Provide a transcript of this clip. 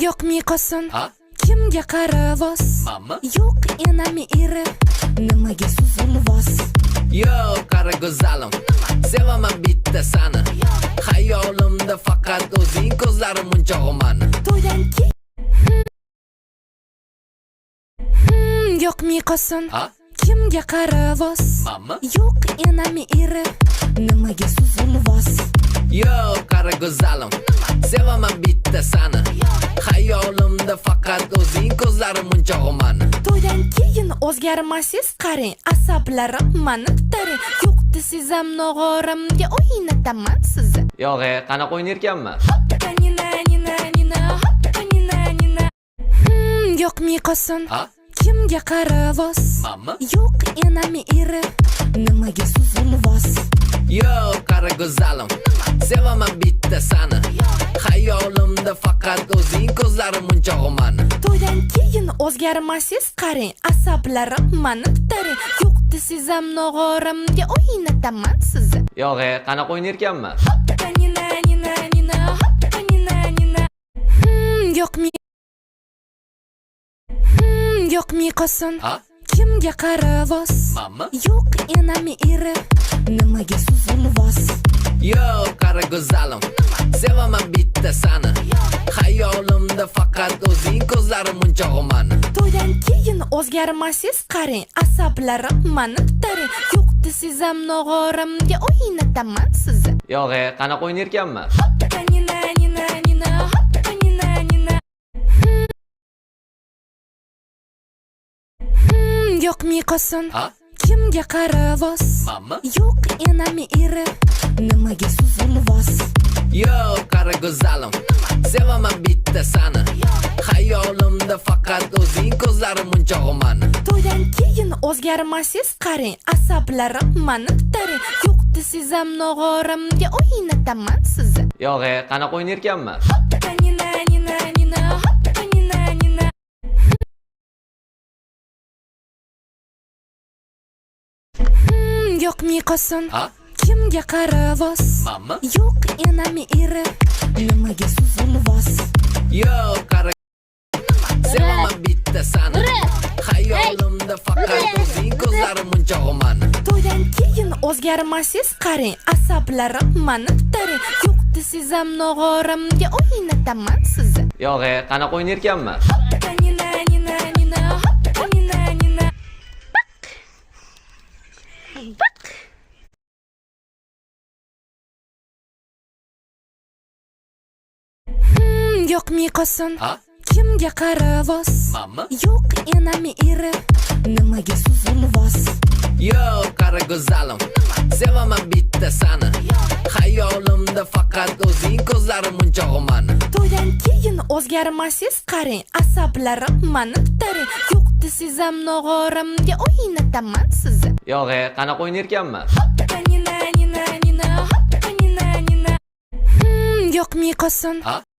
Yo'qmi qo'sin? Ha? Kimga qaravos? Mamma? Yo'q enami eri. Nimaga suzilvos? Yo qara go'zalim, sevaman bitta sani. Xayolimda faqat o'zing, ko'zlarim munchog'i mani. To'ydan keyin yo'qmi qo'sin? Ha? Kimga qaravos? Mamma? Yo'q enami eri. Nimaga suzilvos? Yo qara go'zalim, sevaman bitta sani. Xayolimda faqat o'zing, ko'zlarim munchog'i mani. To'ydan keyin o'zgarmasiz qarang, asablarim mani tutaring. Yo'q desizam nog'oramga o'ynataman sizni. Yo'q, qanaqa o'ynayotganman? Nina nina nina nina nina. Yo'qmi qo'sin? Ha? Kimga qaravos? Mamma? Yo'q enami eri. Nimaga suzilvos? Yo qara go'zalim, sevaman bitta sani. Xayolimda faqat o'zing, ko'zlarim munchog'i mani. To'ydan keyin o'zgarmasiz qarang, asablarim mani tutaring. Yo'q desizam nog'oramga o'ynataman sizni. Yo'q, qanaqa o'ynayotganman? Nina nina nina nina nina. Yo'qmi yo'qmi qo'sin? Ha? Kimga qaravos? Mamma? Yo'q enami eri. Nimaga suzilvos? Yo qara go'zalim, sevaman bitta sani. Xayolimda faqat o'zing, ko'zlarim munchog'i mani. To'ydan keyin o'zgarmasiz qarang, asablarim mani tutaring. Yo'q desizam nog'oramga o'ynataman sizni. Yo'q, qanaqa o'ynayotganman? Nina nina nina nina nina. Yo'qmi qo'sin? Ha? Kimga qaravos? Mamma? Yo'q enami eri. Nimaga suzilvos? Yo qara go'zalim, sevaman bitta sani. Xayolimda faqat o'zing, ko'zlarim munchog'i mani. To'ydan keyin o'zgarmasiz qarang, asablarim mani tutaring. Yo'q desizam nog'oramga o'ynataman sizni. Yo'q, qanaqa o'ynayotganman? Nina nina nina nina nina. Yo'qmi qo'sin? Ha? Kimga qaravos? Mamma? Yo'q enami eri. Nimaga suzilvos? Yo qara sevaman bitta sani. Xayolimda faqat o'zing, ko'zlarim munchog'i mani. To'ydan keyin o'zgarmasiz qarang, asablarim mani tutaring. Yo'q desizam nog'oramga o'ynataman sizni. Yo'q, qanaqa o'ynayotganman? Nina nina nina nina nina. Yo'qmi qo'sin? Ha? Kimga qaravos? Mamma? Yo'q enami eri. Nimaga suzilvos? Yo qara go'zalim, sevaman bitta sani. Xayolimda faqat o'zing, ko'zlarim munchog'i mani. To'ydan keyin o'zgarmasiz qarang, asablarim mani tutaring. Yo'q desizam nog'oramga o'ynataman sizni. Yo'q, qanaqa o'ynayotganman? Nina nina nina nina nina. Yo'qmi qo'sin? Ha?